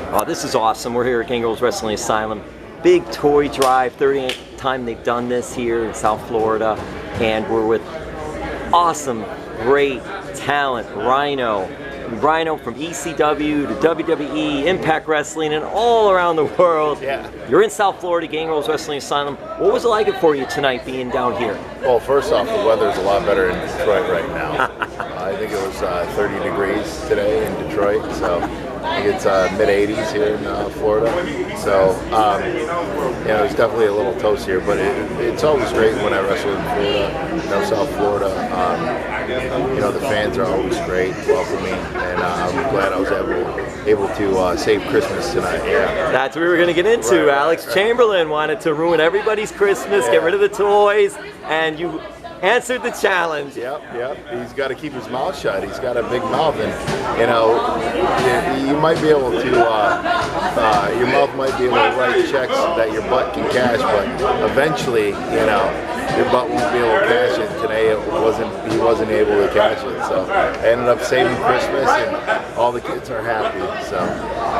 Oh, this is awesome. We're here at Gangrel's Wrestling Asylum. Big toy drive, 38th time they've done this here in South Florida. And we're with awesome, great talent, Rhyno. Rhyno from ECW to WWE, Impact Wrestling, and all around the world. Yeah. You're in South Florida, Gangrel's Wrestling Asylum. What was it like for you tonight being down here? Well, first off, the weather's a lot better in Detroit right now. I think it was 30 degrees today in Detroit, so I think it's mid-80s here in Florida. So, you know, it's definitely a little toast here, but it's always great when I wrestle in Florida, South Florida. You know, the fans are always great, welcoming, and I'm glad I was able to save Christmas tonight. Yeah. That's what we were going to get into. Right, Alex Chamberlain wanted to ruin everybody's Christmas, get rid of the toys, and you answered the challenge. Yep. He's got to keep his mouth shut. He's got a big mouth, and you know, you might be able to, your mouth might be able to write checks that your butt can cash, but eventually, you know, your butt won't be able to cash it. Today, he wasn't able to cash it, so I ended up saving Christmas, and all the kids are happy. So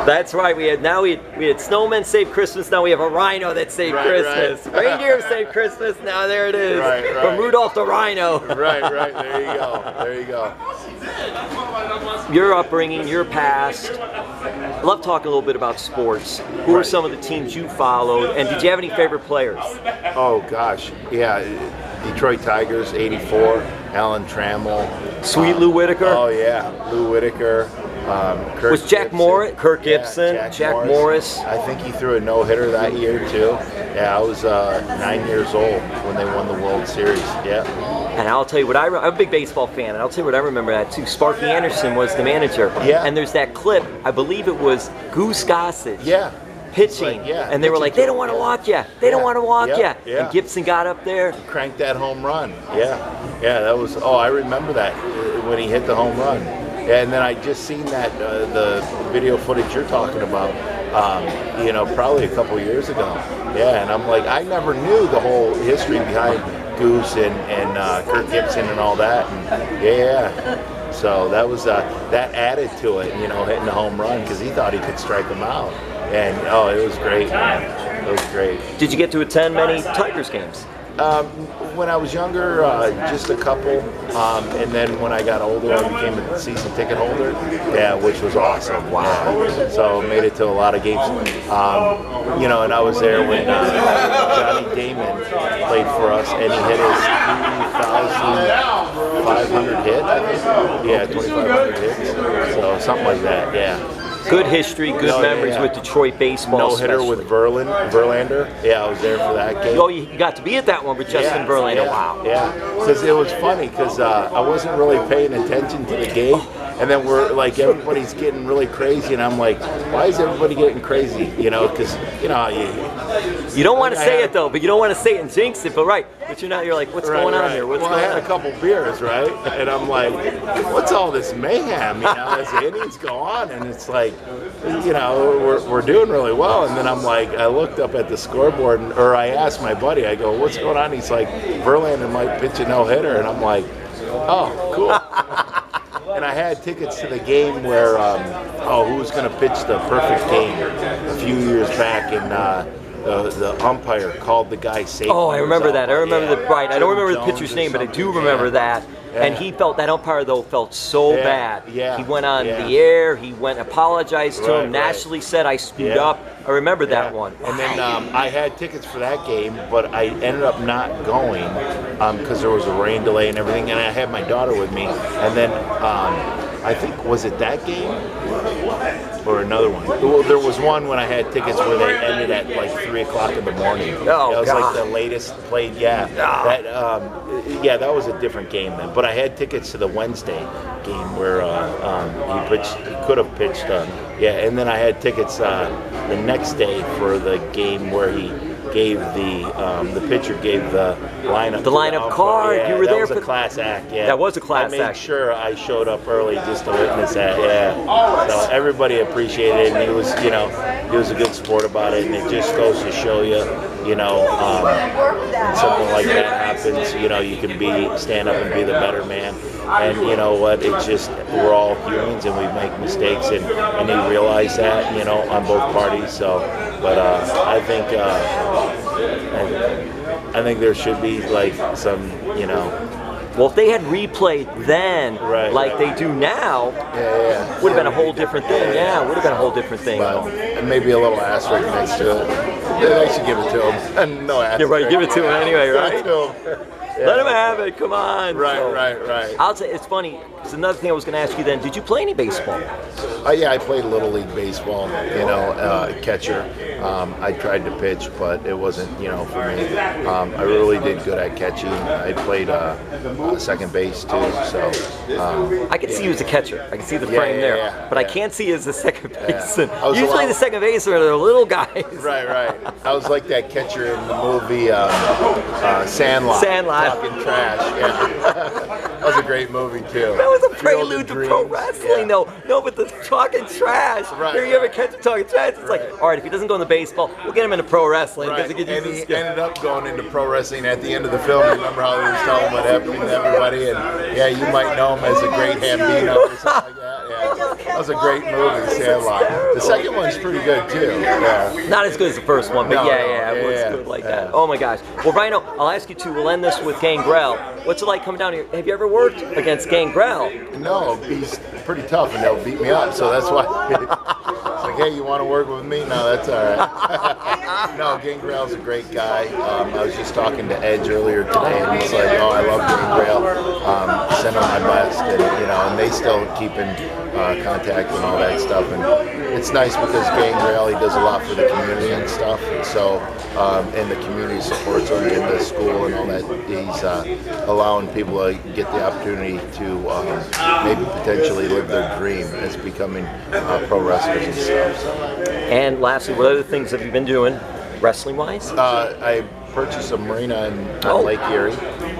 that's right. We had snowmen save Christmas. Now we have a Rhyno that saved Christmas. Right. Reindeer saved Christmas. Now there it is. Right. From Rudolph to Rhyno. Right. There you go. Your upbringing, your past. I love talking a little bit about sports. Who are some of the teams you followed, and did you have any favorite players? Oh gosh, yeah, Detroit Tigers, '84, Alan Trammell. Sweet Lou Whitaker. Oh yeah, Lou Whitaker. Kirk was Jack Morris, Kirk Gibson, yeah, Jack Morris. I think he threw a no-hitter that year too. Yeah, I was 9 years old when they won the World Series. Yeah. And I'll tell you what, I'm a big baseball fan, and I'll tell you what I remember that too. Sparky Anderson was the manager. Yeah. And there's that clip, I believe it was Goose Gossage. Yeah. Pitching, and they were like, they don't want to walk you. They don't want to walk you. And Gibson got up there. He cranked that home run. Yeah, that was, I remember that when he hit the home run. And then I just seen that, the video footage you're talking about, you know, probably a couple years ago. Yeah, and I'm like, I never knew the whole history behind Goose and Kirk Gibson and all that. And yeah. So that was, that added to it, you know, hitting the home run, because he thought he could strike him out. And, it was great, man. It was great. Did you get to attend many Tigers games? When I was younger, just a couple, and then when I got older, I became a season ticket holder, which was awesome. Wow! So made it to a lot of games, you know, and I was there when Johnny Damon played for us, and he hit his 2,500 hit, I think. Yeah, 2,500 hits, so something like that. Yeah. Good history, good memories with Detroit baseball. No-hitter with Verlander. Yeah, I was there for that game. Oh, you got to be at that one with Justin Verlander. Wow. Yeah, because it was funny, because I wasn't really paying attention to the game, and then we're like, everybody's getting really crazy, and I'm like, why is everybody getting crazy? You know, because, you know, you don't want to say it though, but you don't want to say it and jinx it, but but you're like, what's going on here? What's going on? I had a couple beers, right? And I'm like, what's all this mayhem, you know, as the innings go on? And it's like, you know, we're doing really well. And then I'm like, I looked up at the scoreboard, or I asked my buddy, I go, what's going on? He's like, Verlander might pitch a no-hitter. And I'm like, oh, cool. And I had tickets to the game where, who was going to pitch the perfect game a few years back, and the umpire called the guy safe. Oh, I remember that. I remember right. I don't remember the pitcher's name, but I do remember that. Yeah. And he felt, that umpire though felt so bad. Yeah. He went on the air, he went apologized to him, nationally said I screwed up. I remember that one. And then I had tickets for that game, but I ended up not going because there was a rain delay and everything, and I had my daughter with me. And then I think, was it that game or another one? Well, there was one when I had tickets where they ended at like 3 o'clock in the morning. Oh, that was like the latest played. That was a different game then. But I had tickets to the Wednesday game where he could have pitched. And then I had tickets the next day for the game where he gave the pitcher gave the lineup. The lineup card. Yeah, you were there for a class act. Yeah, that was a class act. I made sure I showed up early just to witness that. Yeah, so everybody appreciated it, and he was, you know, he was a good sport about it, and it just goes to show you, you know, when something like that happens, you know, you can stand up and be the better man. And you know what? It's just, we're all humans and we make mistakes, and he realized that, you know, on both parties. So, but I think there should be like some, you know. Well, if they had replayed then, like they do now, would have been a whole different thing. Yeah, would have been a whole different thing. Well, and maybe a little asterisk next to it. They should give it to him. And no asterisk. Yeah, right. Give it to him anyway, right? Give it to him. Let him have it. Come on. Right. I'll say it's funny. It's another thing I was going to ask you then. Did you play any baseball? Yeah, I played Little League baseball. You know, catcher. I tried to pitch, but it wasn't, you know, for me. I really did good at catching. I played second base too. So I could see you as a catcher. I can see the frame there, but I can't see you as a second baseman. Usually the second basemen are the little guys. Right. I was like that catcher in the movie Sandlot. Talking trash. Yeah. That was a great movie too. That was a prelude to pro wrestling, though. No, but the talking trash. Here you have a catcher talking trash. It's like, all right, if he doesn't go into baseball, we'll get him into pro wrestling. Right. And he ended up going into pro wrestling at the end of the film. Remember how he was telling what happened to everybody? And yeah, you might know him as a great Hambino or something like that. Yeah. That was a great movie, Sandlot. The second one's pretty good too. Yeah. Not as good as the first one, but it was good like that. Oh my gosh. Well, Rhyno, I'll ask you to. We'll end this with Gangrel. What's it like coming down here? Have you ever worked against Gangrel? No, he's pretty tough and they'll beat me up, so that's why. It's like, hey, you want to work with me? No, that's all right. No, Gangrel's a great guy. I was just talking to Edge earlier today, and he's like, oh, I love Gangrel. Send him my best, and you know, and they still keep in contact and all that stuff. And it's nice because Gangrel, he does a lot for the community and stuff, and so and the community supports him in the school and all that. He's allowing people to get the opportunity to maybe potentially live their dream as becoming pro wrestlers and stuff. So. And lastly, what other things have you been doing, wrestling-wise? I purchased a Marina on Lake Erie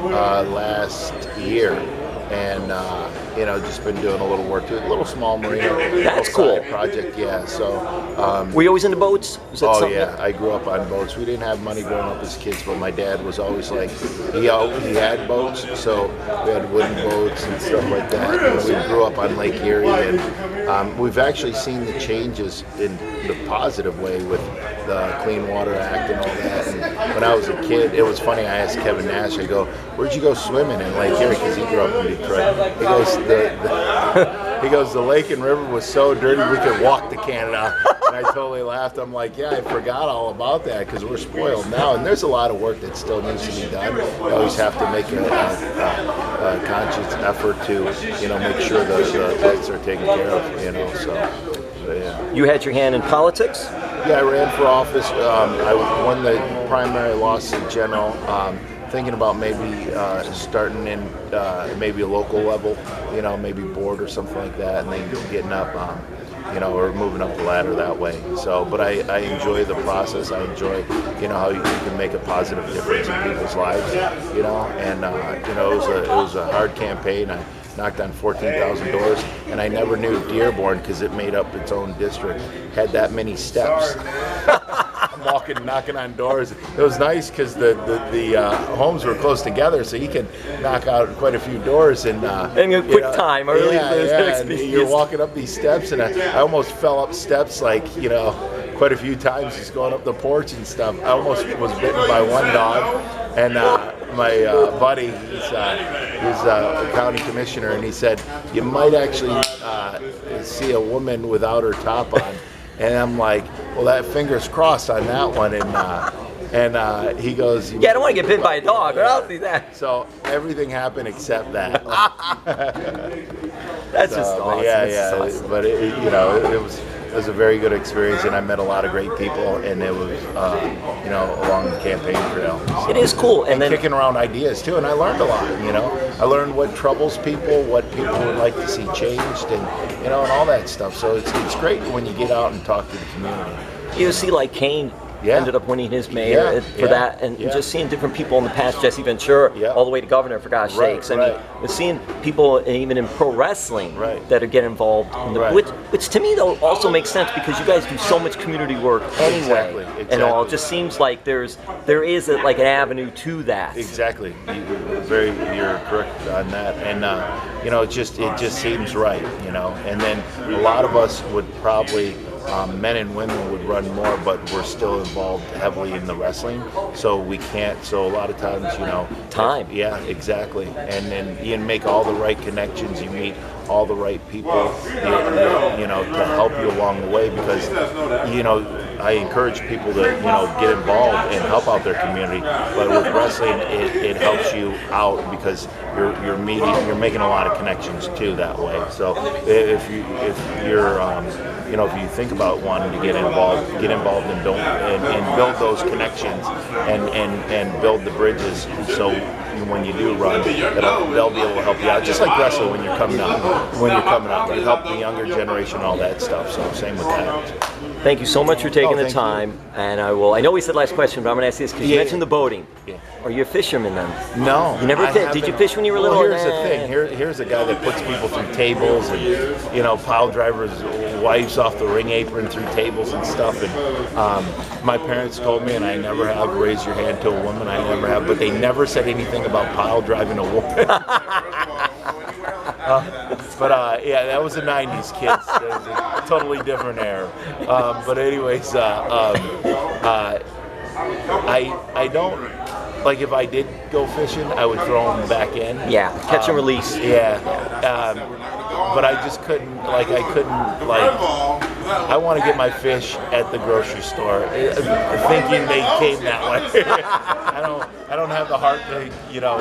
last year, and you know, just been doing a little work to it. A little small marina. That's cool. Project, yeah. So. Were you always into boats? Yeah, I grew up on boats. We didn't have money growing up as kids, but my dad was always like, he had boats, so we had wooden boats and stuff like that. And we grew up on Lake Erie, and we've actually seen the changes in the positive way with the Clean Water Act and all that. And when I was a kid, it was funny. I asked Kevin Nash, I go, "Where'd you go swimming in Lake Erie?" Because he grew up in Detroit. He goes, he goes, the lake and river was so dirty we could walk to Canada. And I totally laughed. I'm like, yeah, I forgot all about that because we're spoiled now. And there's a lot of work that still needs to be done. You always have to make a conscious effort to, you know, make sure the lakes are taken care of, you know, so yeah. You had your hand in politics? Yeah, I ran for office. I won the primary, lost the general. Thinking about maybe starting in maybe a local level, you know, maybe board or something like that, and then getting up, you know, or moving up the ladder that way. So, but I enjoy the process. I enjoy, you know, how you can make a positive difference in people's lives, you know, and you know, it was a hard campaign. I knocked on 14,000 doors, and I never knew Dearborn, because it made up its own district, had that many steps. I'm walking, knocking on doors. It was nice because the homes were close together, so you could knock out quite a few doors in a quick time. And you're walking up these steps, and I almost fell up steps, like, you know, quite a few times just going up the porch and stuff. I almost was bitten by one dog, and my buddy, he's a county commissioner, and he said, you might actually see a woman without her top on. And I'm like, well, that fingers crossed on that one. And he goes, yeah, I don't want to get bit by a dog, but I'll see that. So everything happened except that. That's just awesome. Yeah. Awesome. But you know, it was a very good experience, and I met a lot of great people, and it was, you know, along the campaign trail. So. It is cool, and then kicking around ideas too, and I learned a lot. You know, I learned what troubles people, what people would like to see changed, and you know, and all that stuff. So it's great when you get out and talk to the community. You see, like Kane ended up winning his mayor for that, and just seeing different people in the past, Jesse Ventura, all the way to governor, for gosh sakes. I mean, we're seeing people even in pro wrestling that are getting involved, in the, which to me though also makes sense because you guys do so much community work anyway, and all. It just seems like there is like an avenue to that. Exactly, you're correct on that, and you know, it just seems right, you know. And then a lot of us would probably. Men and women would run more, but we're still involved heavily in the wrestling, so we can't. So a lot of times, you know, time. Yeah, exactly. And then you make all the right connections. You meet all the right people, you know, to help you along the way. Because, you know, I encourage people to, you know, get involved and help out their community. But with wrestling, it helps you out because you're making a lot of connections too that way. So if you're you know, if you think about wanting to get involved and build those connections and build the bridges. So when you do run, they'll be able to help you out. Just like wrestling when you're coming up, you help the younger generation, all that stuff. So same with that. Thank you so much for taking the time. And I know we said last question, but I'm going to ask this because you mentioned the boating. Yeah. Are you a fisherman then? No. You never did? Did you fish when you were little? Well, here's the thing. Here's a guy that puts people through tables and, you know, pile drivers' wives off the ring apron through tables and stuff. And my parents told me, and I never have raised your hand to a woman. I never have, but they never said anything about pile driving a woman. But yeah, that was the 90s, kids. It was a totally different era. But anyways, I don't, like, if I did go fishing, I would throw them back in. Yeah, catch and release. Yeah. But I just couldn't, like, I want to get my fish at the grocery store, thinking they came that way. I don't have the heart to, you know,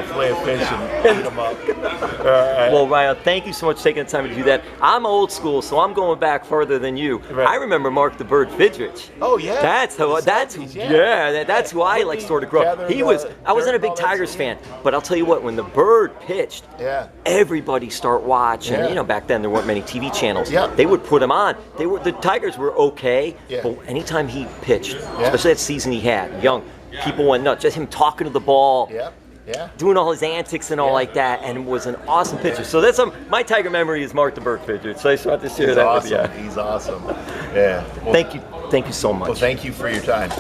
fillet a fish and eat them up. Well, Ryan, thank you so much for taking the time to do that. I'm old school, so I'm going back further than you. Right. I remember Mark the Bird Fidrich. Oh yeah. That's who I like sort of grew up. I wasn't a big Tigers fan, but I'll tell you what, when the Bird pitched, everybody start watching. You know, back then there weren't many TV channels. They would put him on. The Tigers were okay, but anytime he pitched, especially that season he had, young, people went nuts. Just him talking to the ball, doing all his antics and all like that, and was an awesome pitcher. So that's my Tiger memory is Mark the Bird Fidrich. So I just wanted to share that with you. He's awesome. Yeah. Well, thank you so much. Well, thank you for your time.